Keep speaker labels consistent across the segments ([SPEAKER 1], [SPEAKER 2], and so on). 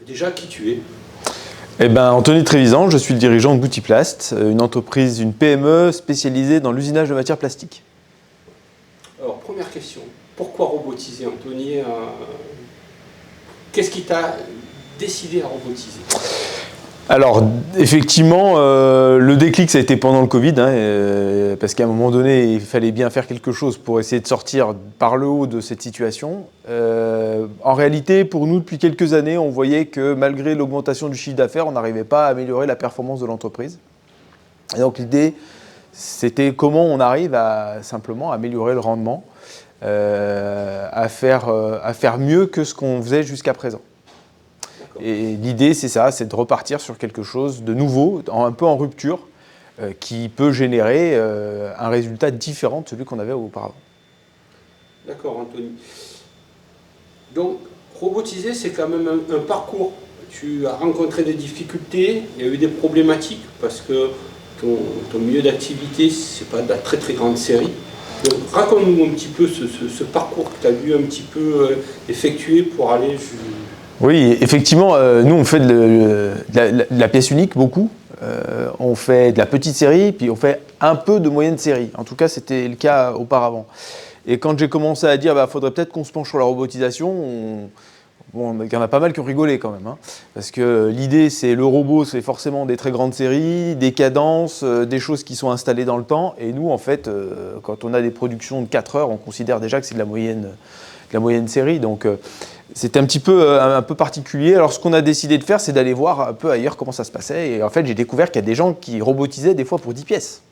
[SPEAKER 1] Déjà, qui tu es?
[SPEAKER 2] Eh ben, Anthony Trévisan, je suis le dirigeant de Boutiplast, une entreprise, une PME spécialisée dans l'usinage de matières plastiques.
[SPEAKER 1] Alors, première question, pourquoi robotiser, Anthony? Qu'est-ce qui t'a décidé à robotiser?
[SPEAKER 2] Alors, effectivement, le déclic, ça a été pendant le Covid, parce qu'à un moment donné, il fallait bien faire quelque chose pour essayer de sortir par le haut de cette situation. En réalité, pour nous, depuis quelques années, on voyait que malgré l'augmentation du chiffre d'affaires, on n'arrivait pas à améliorer la performance de l'entreprise. Et donc, l'idée, c'était comment on arrive à simplement améliorer le rendement, à faire mieux que ce qu'on faisait jusqu'à présent. Et l'idée, c'est ça, c'est de repartir sur quelque chose de nouveau, un peu en rupture, qui peut générer un résultat différent de celui qu'on avait auparavant.
[SPEAKER 1] D'accord, Anthony. Donc, robotiser, c'est quand même un parcours. Tu as rencontré des difficultés, il y a eu des problématiques, parce que ton milieu d'activité, ce n'est pas de la très très grande série. Donc, raconte-nous un petit peu ce parcours que tu as dû un petit peu effectuer pour aller...
[SPEAKER 2] Oui, effectivement, nous on fait de la pièce unique beaucoup, on fait de la petite série, puis on fait un peu de moyenne série. En tout cas, c'était le cas auparavant. Et quand j'ai commencé à dire, faudrait peut-être qu'on se penche sur la robotisation, il y en a pas mal qui ont rigolé quand même. Parce que l'idée, c'est le robot, c'est forcément des très grandes séries, des cadences, des choses qui sont installées dans le temps. Et nous, en fait, quand on a des productions de 4 heures, on considère déjà que c'est de la moyenne série. Donc, c'était un peu particulier. Alors, ce qu'on a décidé de faire, c'est d'aller voir un peu ailleurs comment ça se passait. Et en fait, j'ai découvert qu'il y a des gens qui robotisaient des fois pour 10 pièces.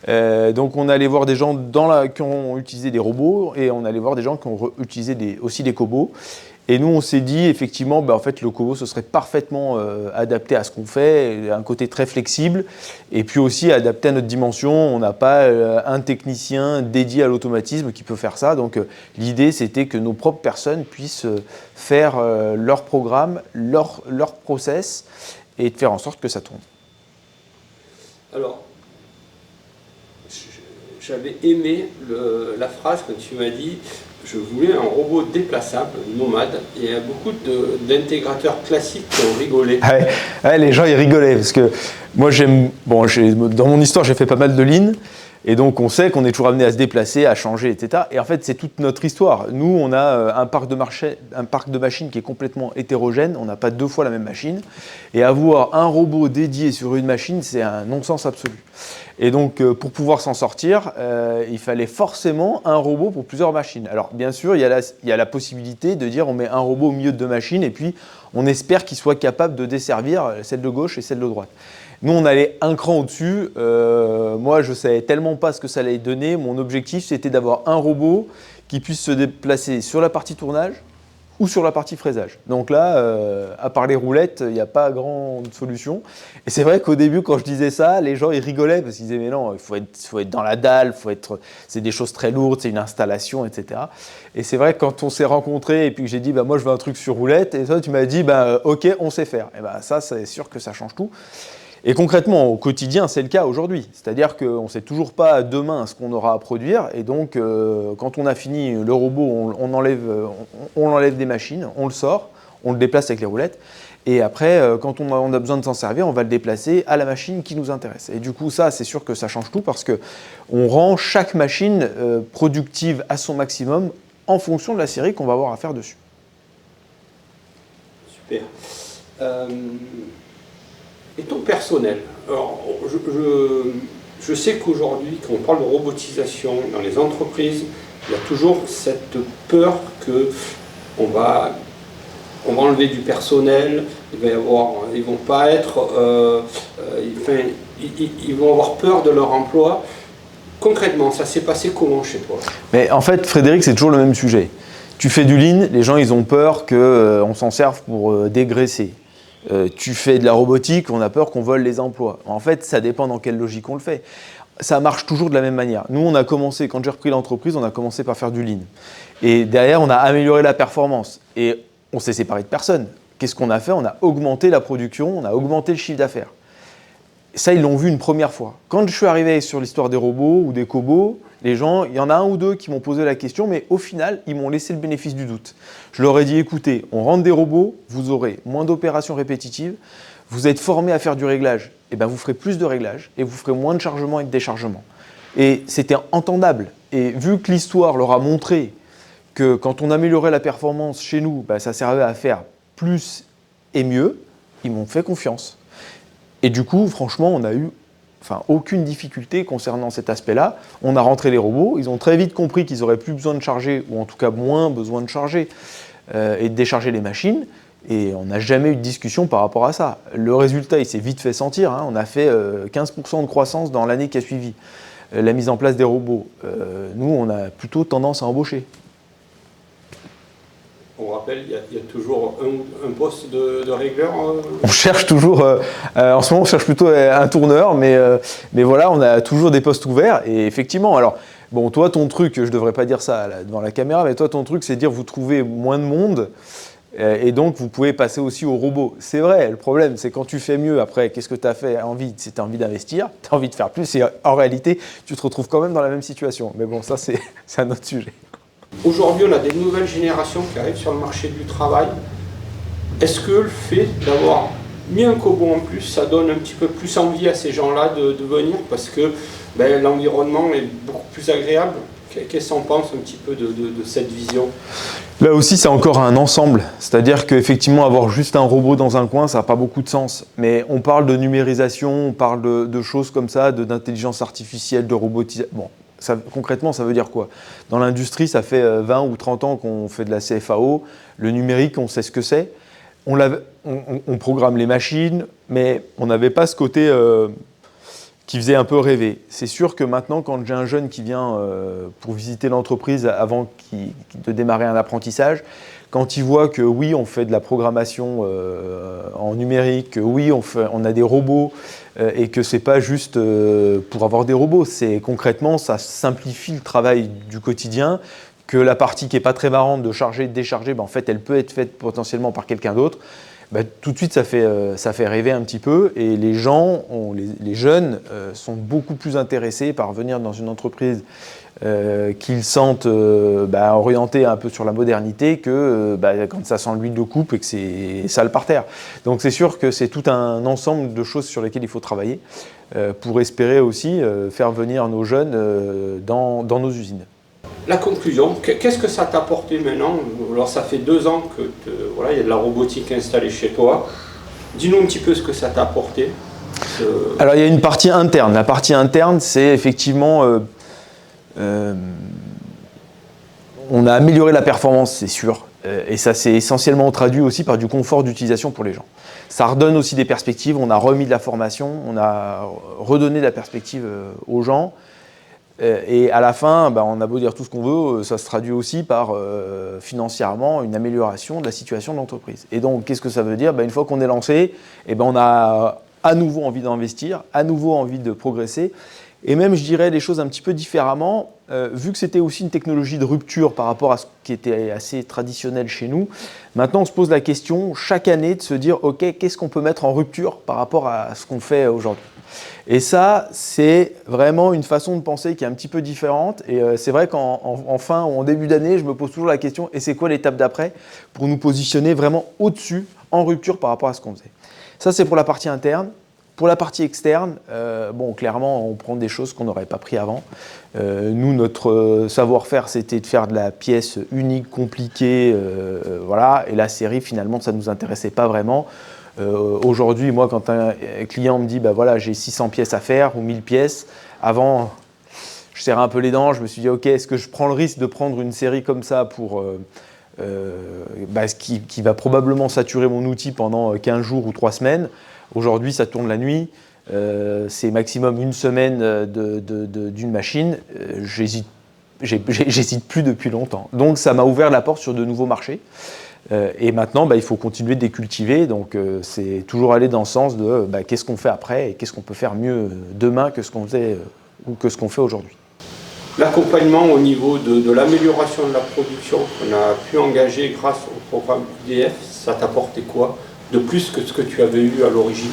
[SPEAKER 2] Donc, on allait voir des gens qui ont utilisé des robots et on allait voir des gens qui ont utilisé aussi des cobots. Et nous, on s'est dit, effectivement, en fait, le cobot, ce serait parfaitement adapté à ce qu'on fait, un côté très flexible, et puis aussi adapté à notre dimension. On n'a pas un technicien dédié à l'automatisme qui peut faire ça. Donc, l'idée, c'était que nos propres personnes puissent faire leur programme, leur process, et de faire en sorte que ça tourne.
[SPEAKER 1] Alors, j'avais aimé la phrase quand tu m'as dit « Je voulais un robot déplaçable, nomade ». Et il y a beaucoup d'intégrateurs classiques qui ont rigolé.
[SPEAKER 2] Ouais, les gens, ils rigolaient. Parce que moi, dans mon histoire, j'ai fait pas mal de lean. Et donc, on sait qu'on est toujours amené à se déplacer, à changer, etc. Et en fait, c'est toute notre histoire. Nous, on a un parc de machines qui est complètement hétérogène. On n'a pas 2 fois la même machine. Et avoir un robot dédié sur une machine, c'est un non-sens absolu. Et donc, pour pouvoir s'en sortir, il fallait forcément un robot pour plusieurs machines. Alors, bien sûr, il y a la possibilité de dire on met un robot au milieu de 2 machines et puis on espère qu'il soit capable de desservir celle de gauche et celle de droite. Nous, on allait un cran au-dessus. Moi, je ne savais tellement pas ce que ça allait donner. Mon objectif, c'était d'avoir un robot qui puisse se déplacer sur la partie tournage ou sur la partie fraisage. Donc là, à part les roulettes, il n'y a pas grande solution. Et c'est vrai qu'au début, quand je disais ça, les gens ils rigolaient parce qu'ils disaient mais non, il faut être dans la dalle, c'est des choses très lourdes, c'est une installation, etc. Et c'est vrai que quand on s'est rencontrés et puis que j'ai dit moi je veux un truc sur roulette, et toi tu m'as dit ok, on sait faire. Et ça, c'est sûr que ça change tout. Et concrètement, au quotidien, c'est le cas aujourd'hui. C'est-à-dire qu'on ne sait toujours pas demain ce qu'on aura à produire. Et donc, quand on a fini le robot, on enlève des machines, on le sort, on le déplace avec les roulettes. Et après, quand on a besoin de s'en servir, on va le déplacer à la machine qui nous intéresse. Et du coup, ça, c'est sûr que ça change tout parce qu'on rend chaque machine productive à son maximum en fonction de la série qu'on va avoir à faire dessus.
[SPEAKER 1] Super. Et ton personnel? Alors, je sais qu'aujourd'hui, quand on parle de robotisation dans les entreprises, il y a toujours cette peur qu'on va enlever du personnel, ils vont pas être, ils vont avoir peur de leur emploi. Concrètement, ça s'est passé comment chez toi?
[SPEAKER 2] Mais en fait, Frédéric, c'est toujours le même sujet. Tu fais du lean, les gens ils ont peur qu'on s'en serve pour dégraisser. Tu fais de la robotique, on a peur qu'on vole les emplois. En fait, ça dépend dans quelle logique on le fait. Ça marche toujours de la même manière. Nous, on a commencé, quand j'ai repris l'entreprise, on a commencé par faire du lean. Et derrière, on a amélioré la performance. Et on s'est séparé de personne. Qu'est-ce qu'on a fait? On a augmenté la production, on a augmenté le chiffre d'affaires. Ça, ils l'ont vu une première fois. Quand je suis arrivé sur l'histoire des robots ou des cobots, les gens, il y en a un ou deux qui m'ont posé la question, mais au final, ils m'ont laissé le bénéfice du doute. Je leur ai dit, écoutez, on rentre des robots, vous aurez moins d'opérations répétitives, vous êtes formés à faire du réglage, et bien vous ferez plus de réglage, et vous ferez moins de chargement et de déchargement. Et c'était entendable. Et vu que l'histoire leur a montré que quand on améliorait la performance chez nous, ben, ça servait à faire plus et mieux, ils m'ont fait confiance. Et du coup, franchement, on n'a eu aucune difficulté concernant cet aspect-là. On a rentré les robots, ils ont très vite compris qu'ils n'auraient plus besoin de charger, ou en tout cas moins besoin de charger et de décharger les machines, et on n'a jamais eu de discussion par rapport à ça. Le résultat, il s'est vite fait sentir, hein. On a fait 15% de croissance dans l'année qui a suivi la mise en place des robots. Nous, on a plutôt tendance à embaucher.
[SPEAKER 1] On rappelle, il y a toujours un poste de régleur.
[SPEAKER 2] On cherche toujours, en ce moment on cherche plutôt un tourneur, mais voilà, on a toujours des postes ouverts. Et effectivement, alors, bon, toi ton truc, je ne devrais pas dire ça là, devant la caméra, mais toi ton truc c'est de dire vous trouvez moins de monde, et donc vous pouvez passer aussi au robot. C'est vrai, le problème c'est quand tu fais mieux, après, qu'est-ce que tu as fait envie? C'est tu as envie d'investir, tu as envie de faire plus, et en réalité, tu te retrouves quand même dans la même situation. Mais bon, ça c'est un autre sujet.
[SPEAKER 1] Aujourd'hui, on a des nouvelles générations qui arrivent sur le marché du travail. Est-ce que le fait d'avoir mis un cobo en plus, ça donne un petit peu plus envie à ces gens-là de venir parce que l'environnement est beaucoup plus agréable? Qu'est-ce qu'on pense un petit peu de cette vision?
[SPEAKER 2] Là aussi, c'est encore un ensemble. C'est-à-dire qu'effectivement, avoir juste un robot dans un coin, ça n'a pas beaucoup de sens. Mais on parle de numérisation, on parle de choses comme ça, d'intelligence artificielle, de robotisation. Bon. Concrètement, ça veut dire quoi? Dans l'industrie, ça fait 20 ou 30 ans qu'on fait de la CFAO. Le numérique, on sait ce que c'est. On programme les machines, mais on n'avait pas ce côté qui faisait un peu rêver. C'est sûr que maintenant, quand j'ai un jeune qui vient pour visiter l'entreprise avant de démarrer un apprentissage, quand il voit que oui, on fait de la programmation en numérique, que oui, on a des robots, et que c'est pas juste pour avoir des robots, c'est concrètement, ça simplifie le travail du quotidien, que la partie qui n'est pas très marrante de charger, de décharger, en fait, elle peut être faite potentiellement par quelqu'un d'autre. Tout de suite, ça fait rêver un petit peu, et les gens, les jeunes, sont beaucoup plus intéressés par venir dans une entreprise qu'ils sentent orientés un peu sur la modernité que quand ça sent l'huile de coupe et que c'est sale par terre. Donc c'est sûr que c'est tout un ensemble de choses sur lesquelles il faut travailler pour espérer aussi faire venir nos jeunes dans nos usines.
[SPEAKER 1] La conclusion, qu'est-ce que ça t'a apporté maintenant? Alors ça fait 2 ans que il y a de la robotique installée chez toi. Dis-nous un petit peu ce que ça t'a apporté.
[SPEAKER 2] Alors il y a une partie interne. La partie interne, c'est effectivement... on a amélioré la performance, c'est sûr, et ça s'est essentiellement traduit aussi par du confort d'utilisation pour les gens. Ça redonne aussi des perspectives, on a remis de la formation, on a redonné de la perspective aux gens, et à la fin, on a beau dire tout ce qu'on veut, ça se traduit aussi par financièrement une amélioration de la situation de l'entreprise. Et donc, qu'est-ce que ça veut dire? Une fois qu'on est lancé, on a à nouveau envie d'investir, à nouveau envie de progresser. Et même, je dirais des choses un petit peu différemment, vu que c'était aussi une technologie de rupture par rapport à ce qui était assez traditionnel chez nous. Maintenant, on se pose la question chaque année de se dire, OK, qu'est-ce qu'on peut mettre en rupture par rapport à ce qu'on fait aujourd'hui? Et ça, c'est vraiment une façon de penser qui est un petit peu différente. Et c'est vrai qu'en fin ou en début d'année, je me pose toujours la question, et c'est quoi l'étape d'après pour nous positionner vraiment au-dessus, en rupture par rapport à ce qu'on faisait? Ça, c'est pour la partie interne. Pour la partie externe, clairement, on prend des choses qu'on n'aurait pas pris avant. Nous, notre savoir-faire, c'était de faire de la pièce unique, compliquée, et la série, finalement, ça ne nous intéressait pas vraiment. Aujourd'hui, moi, quand un client me dit, j'ai 600 pièces à faire ou 1000 pièces, avant, je serrais un peu les dents, je me suis dit, OK, est-ce que je prends le risque de prendre une série comme ça pour... qui va probablement saturer mon outil pendant 15 jours ou 3 semaines. Aujourd'hui, ça tourne la nuit, c'est maximum 1 semaine d'une machine. J'hésite plus depuis longtemps. Donc, ça m'a ouvert la porte sur de nouveaux marchés. Et maintenant, il faut continuer de les cultiver. Donc, c'est toujours aller dans le sens de qu'est-ce qu'on fait après et qu'est-ce qu'on peut faire mieux demain que ce qu'on faisait ou que ce qu'on fait aujourd'hui.
[SPEAKER 1] L'accompagnement au niveau de l'amélioration de la production qu'on a pu engager grâce au programme IDF, ça t'a apporté quoi de plus que ce que tu avais eu à l'origine?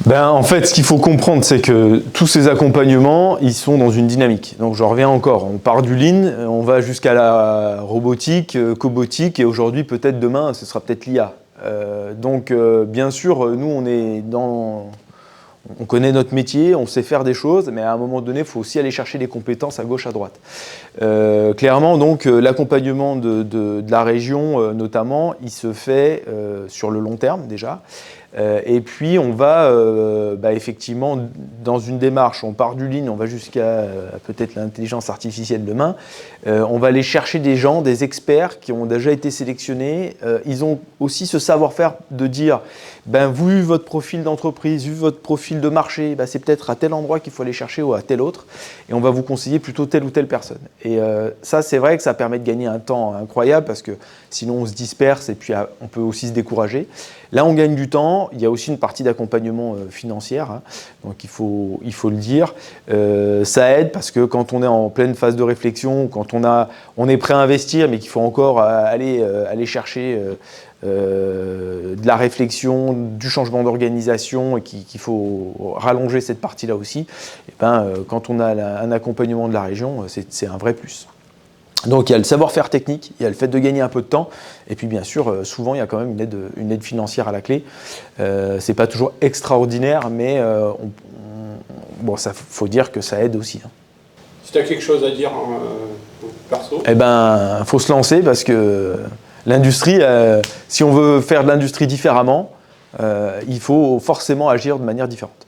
[SPEAKER 2] En fait, ce qu'il faut comprendre, c'est que tous ces accompagnements, ils sont dans une dynamique. Donc, je reviens encore. On part du lean, on va jusqu'à la robotique, cobotique, et aujourd'hui, peut-être demain, ce sera peut-être l'IA. Bien sûr, nous, on connaît notre métier, on sait faire des choses, mais à un moment donné, il faut aussi aller chercher des compétences à gauche, à droite. Clairement, donc, l'accompagnement de la région, notamment, il se fait sur le long terme déjà. Et puis, on va effectivement, dans une démarche, on part du lean, on va jusqu'à peut-être l'intelligence artificielle demain. On va aller chercher des gens, des experts qui ont déjà été sélectionnés. Ils ont aussi ce savoir-faire de dire, vu votre profil d'entreprise, vu votre profil de marché, c'est peut-être à tel endroit qu'il faut aller chercher ou à tel autre. Et on va vous conseiller plutôt telle ou telle personne. Et ça, c'est vrai que ça permet de gagner un temps incroyable parce que sinon, on se disperse et puis on peut aussi se décourager. Là, on gagne du temps. Il y a aussi une partie d'accompagnement financier, hein. Donc il faut le dire. Ça aide parce que quand on est en pleine phase de réflexion, quand on est prêt à investir, mais qu'il faut encore aller chercher de la réflexion, du changement d'organisation et qu'il faut rallonger cette partie-là aussi, quand on a un accompagnement de la région, c'est un vrai plus. Donc il y a le savoir-faire technique, il y a le fait de gagner un peu de temps, et puis bien sûr, souvent il y a quand même une aide financière à la clé. C'est pas toujours extraordinaire, mais ça faut dire que ça aide aussi. Hein.
[SPEAKER 1] Si tu as quelque chose à dire perso.
[SPEAKER 2] Faut se lancer parce que l'industrie, si on veut faire de l'industrie différemment, il faut forcément agir de manière différente.